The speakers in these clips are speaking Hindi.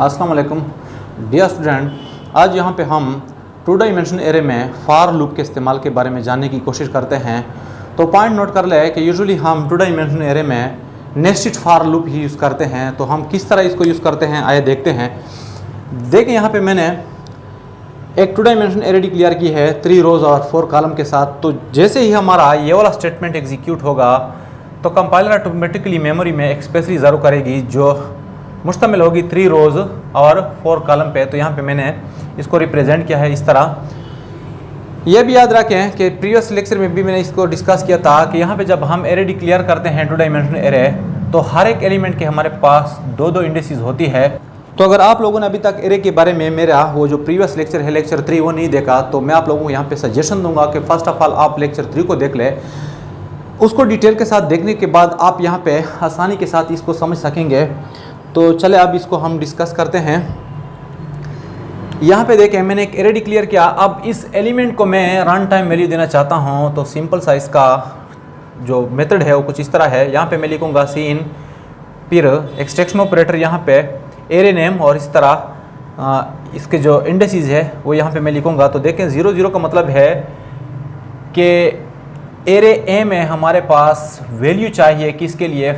अस्सलाम वालेकुम डियर स्टूडेंट, आज यहाँ पे हम टू डायमेंशन एरे में फार लूप के इस्तेमाल के बारे में जानने की कोशिश करते हैं। तो पॉइंट नोट कर ले कि यूजुअली हम टू डायमेंशन एरे में नेस्टेड फार लूप ही यूज़ करते हैं। तो हम किस तरह इसको यूज़ करते हैं आइए देखते हैं। देखिए यहाँ पे मैंने एक टू डायमेंशन एरे डिक्लेयर की है 3 रोज़ और 4 कॉलम के साथ। तो जैसे ही हमारा ये वाला स्टेटमेंट एग्जीक्यूट होगा तो कंपाइलर ऑटोमेटिकली मेमोरी में एक स्पेस रिजर्व करेगी जो मुश्तमिल होगी 3 रोज़ और 4 कॉलम पे। तो यहाँ पे मैंने इसको रिप्रेजेंट किया है इस तरह। यह भी याद रखें कि प्रीवियस लेक्चर में भी मैंने इसको डिस्कस किया था कि यहाँ पे जब हम एरे डिक्लेयर करते हैं टू डायमेंशनल एरे तो हर एक एलिमेंट के हमारे पास 2 इंडिसेस होती है। तो अगर आप लोगों ने अभी तक एरे के बारे में मेरा वो जो प्रीवियस लेक्चर है लेक्चर 3 वो नहीं देखा तो मैं आप लोगों को यहाँ पे सजेशन दूंगा कि फर्स्ट ऑफ ऑल आप लेक्चर 3 को देख ले। उसको डिटेल के साथ देखने के बाद आप यहाँ पे आसानी के साथ इसको समझ सकेंगे। तो चले अब इसको हम डिस्कस करते हैं। यहाँ पे देखें मैंने एक एरे डिक्लेयर किया। अब इस एलिमेंट को मैं रन टाइम वैल्यू देना चाहता हूँ तो सिंपल सा इसका जो मेथड है वो कुछ इस तरह है। यहाँ पे मैं लिखूँगा सीन फिर एक्सट्रैक्शन ऑपरेटर यहाँ पे एरे नेम और इस तरह इसके जो इंडेसिस है वो यहाँ पे मैं लिखूँगा। तो देखें 0 का मतलब है कि एरे ए में हमारे पास वैल्यू चाहिए किसके लिए,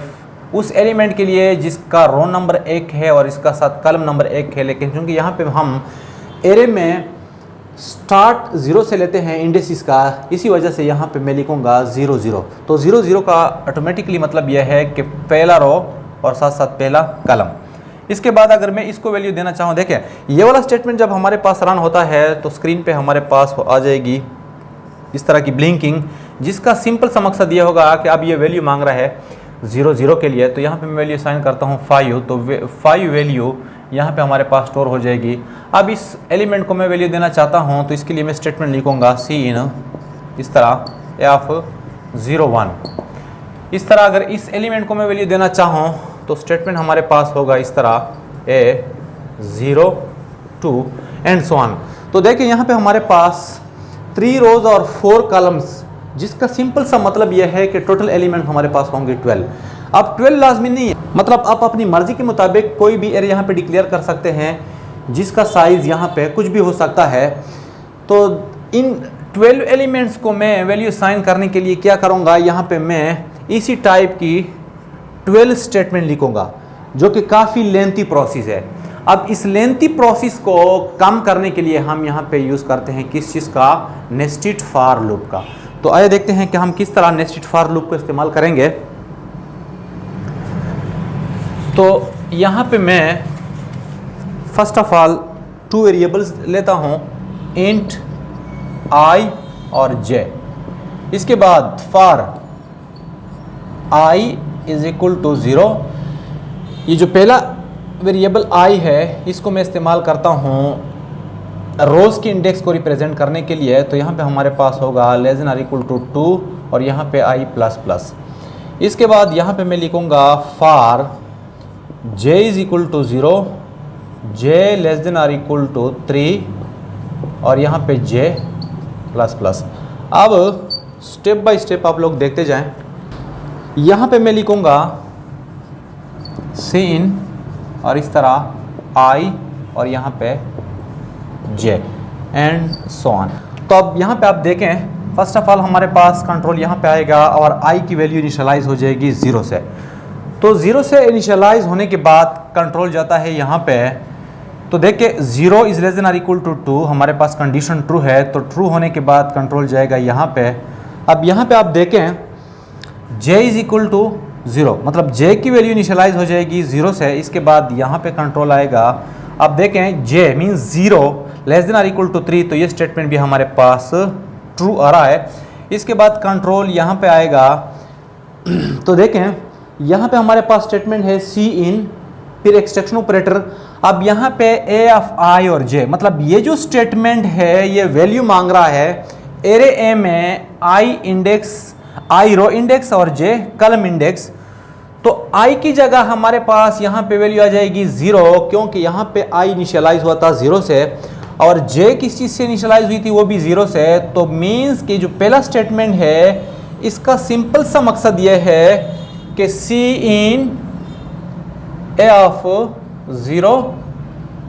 उस एलिमेंट के लिए जिसका रो नंबर 1 है और इसका साथ कॉलम नंबर 1 है। लेकिन क्योंकि यहाँ पे हम एरे में स्टार्ट 0 से लेते हैं इंडेसिस का, इसी वजह से यहाँ पे मैं लिखूँगा 0 तो 0 का ऑटोमेटिकली मतलब यह है कि पहला रो और साथ साथ पहला कॉलम। इसके बाद अगर मैं इसको वैल्यू देना चाहूँ, देखें ये वाला स्टेटमेंट जब हमारे पास रन होता है तो स्क्रीन पे हमारे पास आ जाएगी इस तरह की ब्लिंकिंग, जिसका सिंपल सा मकसद ये होगा कि अब ये वैल्यू मांग रहा है 0 के लिए। तो यहाँ पे मैं वैल्यू साइन करता हूँ 5, तो 5 वैल्यू यहाँ पे हमारे पास स्टोर हो जाएगी। अब इस एलिमेंट को मैं वैल्यू देना चाहता हूँ तो इसके लिए मैं स्टेटमेंट लिखूँगा सी इन इस तरह F01। इस तरह अगर इस एलिमेंट को मैं वैल्यू देना चाहूँ तो स्टेटमेंट हमारे पास होगा इस तरह A02 एंड सो ऑन। तो देखिए यहाँ पे हमारे पास 3 रोज़ और 4 कॉलम्स, जिसका सिंपल सा मतलब यह है कि टोटल एलिमेंट हमारे पास होंगे 12। अब 12 लाजमी नहीं है, मतलब आप अपनी मर्जी के मुताबिक कोई भी एरे यहाँ पे डिक्लेयर कर सकते हैं जिसका साइज़ यहाँ पे कुछ भी हो सकता है। तो इन 12 एलिमेंट्स को मैं वैल्यू साइन करने के लिए क्या करूँगा, यहाँ पे मैं इसी टाइप की 12 स्टेटमेंट लिखूँगा जो कि काफ़ी लेंथी प्रोसेस है। अब इस लेंथी प्रोसेस को कम करने के लिए हम यहाँ पे यूज़ करते हैं किस चीज़ का, नेस्टेड फार लूप का। तो आइए देखते हैं कि हम किस तरह नेस्टेड फार लूप को इस्तेमाल करेंगे। तो यहाँ पे मैं फर्स्ट ऑफ ऑल 2 वेरिएबल्स लेता हूँ, इंट i और j। इसके बाद for i is equal to 0, ये जो पहला वेरिएबल i है इसको मैं इस्तेमाल करता हूँ रोज़ की इंडेक्स को रिप्रेजेंट करने के लिए। तो यहाँ पे हमारे पास होगा लेस देन और इक्वल टू 2 और यहाँ पे i प्लस प्लस। इसके बाद यहाँ पे मैं लिखूँगा for j is equal to 0, j less than और इक्वल टू 3 और यहाँ पे j प्लस प्लस। अब स्टेप बाय स्टेप आप लोग देखते जाएं। यहाँ पे मैं लिखूँगा सीन और इस तरह i और यहाँ पे j एंड सो ऑन। तो अब यहाँ पे आप देखें फर्स्ट ऑफ ऑल हमारे पास कंट्रोल यहाँ पे आएगा और i की वैल्यू इनिशियलाइज हो जाएगी 0 से। तो 0 से इनिशियलाइज होने के बाद कंट्रोल जाता है यहाँ पे। तो देखिए 0 इज लेस देन और इक्वल टू 2, हमारे पास कंडीशन ट्रू है तो ट्रू होने के बाद कंट्रोल जाएगा यहाँ पे। अब यहाँ पे आप देखें j इज इक्वल टू 0, मतलब j की वैल्यू इनिशियलाइज हो जाएगी 0 से। इसके बाद यहाँ पे कंट्रोल आएगा। अब देखें j मीन्स 0 लेस देन और इक्वल टू 3, तो ये स्टेटमेंट भी हमारे पास ट्रू आ रहा है। इसके बाद कंट्रोल यहाँ पे आएगा। तो देखें यहाँ पे हमारे पास स्टेटमेंट है सी इन फिर एक्सट्रैक्शन ऑपरेटर। अब यहाँ पे a ऑफ i और j, मतलब ये जो स्टेटमेंट है ये वैल्यू मांग रहा है एरे ए में i index, i row index और j कॉलम इंडेक्स। तो i की जगह हमारे पास यहाँ पे वैल्यू आ जाएगी 0, क्योंकि यहाँ पे i इनिशियलाइज हुआ था 0 से और j किस चीज़ से इनिशियलाइज हुई थी वो भी 0 से। तो मीन्स कि जो पहला स्टेटमेंट है इसका सिंपल सा मकसद ये है कि सी इन ए ऑफ 0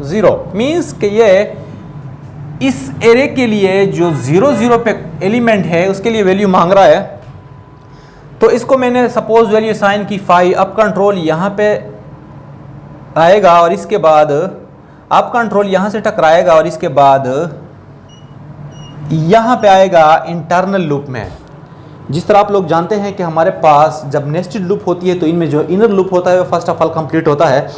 0 मीन्स कि ये इस एरे के लिए जो 0 0 पे एलिमेंट है उसके लिए वैल्यू मांग रहा है। तो इसको मैंने सपोज वैल्यू साइन की 5, अब कंट्रोल यहाँ पे आएगा और इसके बाद अब कंट्रोल यहाँ से टकराएगा और इसके बाद यहाँ पे आएगा इंटरनल लूप में। जिस तरह आप लोग जानते हैं कि हमारे पास जब नेस्टेड लूप होती है तो इनमें जो इनर लूप होता है वो फर्स्ट ऑफ ऑल कंप्लीट होता है।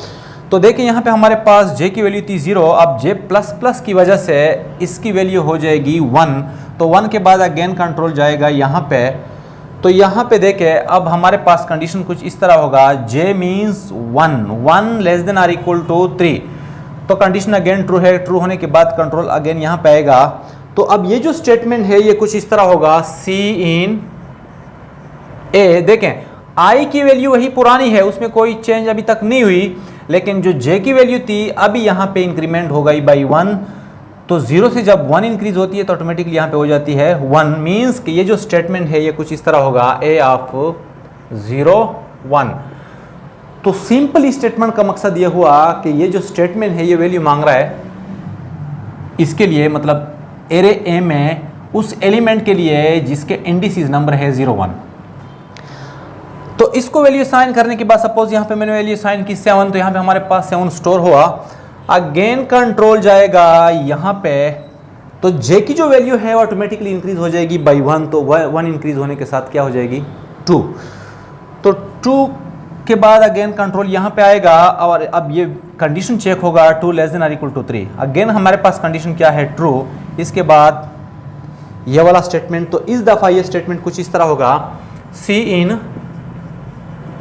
तो देखिए यहाँ पे हमारे पास j की वैल्यू थी 0, अब j प्लस प्लस की वजह से इसकी वैल्यू हो जाएगी 1। तो 1 के बाद अगेन कंट्रोल जाएगा यहाँ पे। तो यहाँ पे देखें अब हमारे पास कंडीशन कुछ इस तरह होगा, j means 1 less than or equal to 3। तो कंडीशन अगेन ट्रू है, ट्रू होने के बाद कंट्रोल अगेन यहाँ पे आएगा। तो अब ये जो स्टेटमेंट है ये कुछ इस तरह होगा, C इन A। देखें I की वैल्यू वही पुरानी है, उसमें कोई चेंज अभी तक नहीं हुई, लेकिन जो J की वैल्यू थी अभी यहाँ पे इंक्रीमेंट हो गई बाई 1। तो 0 से जब 1 इंक्रीज होती है तो ऑटोमेटिकली यहाँ पे हो जाती है 1। मीन्स कि ये जो स्टेटमेंट है ये कुछ इस तरह होगा, A ऑफ 0 1। तो सिंपल स्टेटमेंट का मकसद ये हुआ कि ये जो स्टेटमेंट है ये वैल्यू मांग रहा है इसके लिए, मतलब एरे ए में उस एलिमेंट के लिए जिसके इंडिसेस नंबर है 0 1। तो इसको वैल्यू साइन करने के बाद सपोज यहाँ पे मैंने वैल्यू साइन की 7, तो यहाँ पे हमारे पास 7 स्टोर हुआ। अगेन कंट्रोल जाएगा यहाँ पे, तो j की जो वैल्यू है ऑटोमेटिकली इंक्रीज हो जाएगी बाई 1। तो 1 इंक्रीज होने के साथ क्या हो जाएगी 2। तो 2 के बाद अगेन कंट्रोल यहाँ पे आएगा और अब ये कंडीशन चेक होगा 2 less than or equal to 3। Again हमारे पास कंडीशन क्या है, ट्रू। इसके बाद ये वाला स्टेटमेंट, तो इस दफ़ा ये स्टेटमेंट कुछ इस तरह होगा, C इन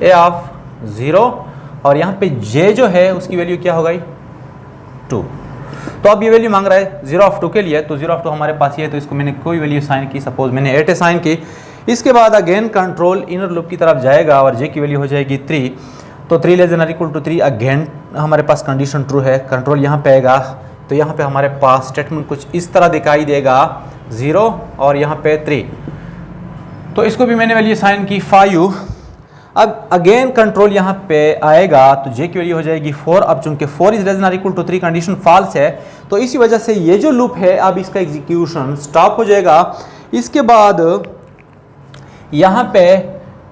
A ऑफ 0 और यहाँ पे J जो है उसकी वैल्यू क्या हो गई 2। तो अब ये वैल्यू मांग रहा है 0 ऑफ 2 के लिए, तो 0 ऑफ 2 हमारे पास ये है, तो इसको मैंने कोई वैल्यू साइन की, सपोज मैंने 8 साइन की। इसके बाद अगेन कंट्रोल इनर लूप की तरफ जाएगा और J की वैल्यू हो जाएगी 3। तो 3 less than or equal to 3, again हमारे पास कंडीशन ट्रू है, कंट्रोल यहाँ पे आएगा। तो यहाँ पे हमारे पास स्टेटमेंट कुछ इस तरह दिखाई देगा, 0 और यहाँ पे 3। तो इसको भी मैंने वैल्यू साइन की 5। अब अगेन कंट्रोल यहाँ पे आएगा तो J की वैल्यू हो जाएगी 4। अब चूंकि 4 is less than or equal to 3 condition false है, तो इसी वजह से ये जो लूप है अब इसका एग्जीक्यूशन स्टॉप हो जाएगा। इसके बाद यहाँ पे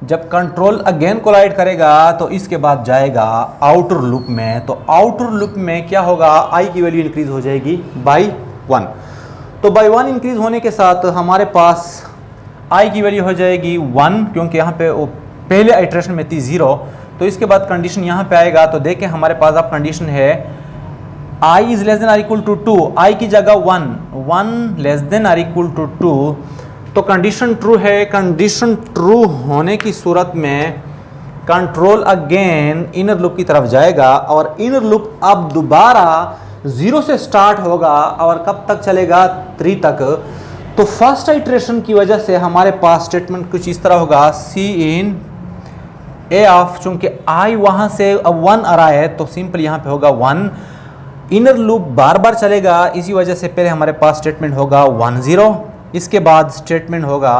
जब कंट्रोल अगेन कोलाइड करेगा तो इसके बाद जाएगा आउटर लूप में। तो आउटर लूप में क्या होगा, I की वैल्यू इंक्रीज हो जाएगी बाई 1। तो बाई 1 इंक्रीज होने के साथ हमारे पास I की वैल्यू हो जाएगी 1, क्योंकि यहाँ पे वो पहले आइट्रेशन में थी 0। तो इसके बाद कंडीशन यहाँ पे आएगा, तो देखें हमारे पास अब कंडीशन है I is less than or equal to 2, I की जगह 1 less than or equal to 2। तो कंडीशन ट्रू है। कंडीशन ट्रू होने की सूरत में कंट्रोल अगेन इनर लूप की तरफ जाएगा और इनर लूप अब दोबारा 0 से स्टार्ट होगा और कब तक चलेगा 3 तक। तो फर्स्ट आइट्रेशन की वजह से हमारे पास स्टेटमेंट कुछ इस तरह होगा, C इन A ऑफ, चूंकि I वहां से अब 1 आ रहा है तो सिंपल यहाँ पे होगा 1। इनर लूप बार बार चलेगा, इसी वजह से पहले हमारे पास स्टेटमेंट होगा 1 0, इसके बाद स्टेटमेंट होगा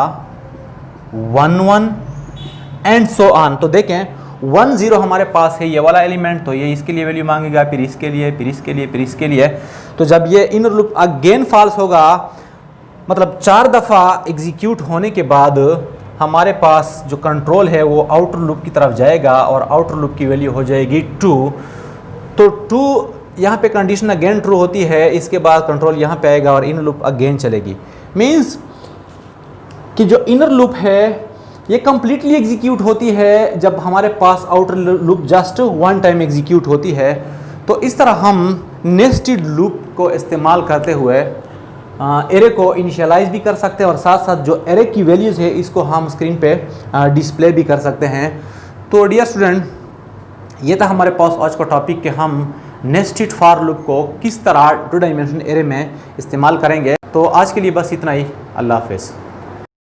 1 1 एंड सो ऑन। तो देखें 1 0 हमारे पास है ये वाला एलिमेंट, तो ये इसके लिए वैल्यू मांगेगा, फिर इसके लिए, फिर इसके लिए, फिर इसके लिए। तो जब ये इनर लूप अगेन फॉल्स होगा, मतलब 4 दफ़ा एग्जीक्यूट होने के बाद हमारे पास जो कंट्रोल है वो आउटर लूप की तरफ जाएगा और आउटर लूप की वैल्यू हो जाएगी 2। तो 2 यहाँ पे कंडीशन अगेन ट्रू होती है। इसके बाद कंट्रोल यहाँ पे आएगा और इनर लूप अगेन चलेगी। मीन्स कि जो इनर लूप है ये कंप्लीटली एग्जीक्यूट होती है जब हमारे पास outer loop just 1 time execute होती है। तो इस तरह हम नेस्टेड लूप को इस्तेमाल करते हुए एरे को इनिशियलाइज भी कर सकते हैं और साथ साथ जो एरे की वैल्यूज़ है इसको हम स्क्रीन पे डिस्प्ले भी कर सकते हैं। तो डियर स्टूडेंट, ये था हमारे पास आज का टॉपिक कि हम नेस्टेड फॉर लूप को किस तरह 2 डायमेंशन एरे में इस्तेमाल करेंगे। तो आज के लिए बस इतना ही। अल्लाह हाफ़िज़।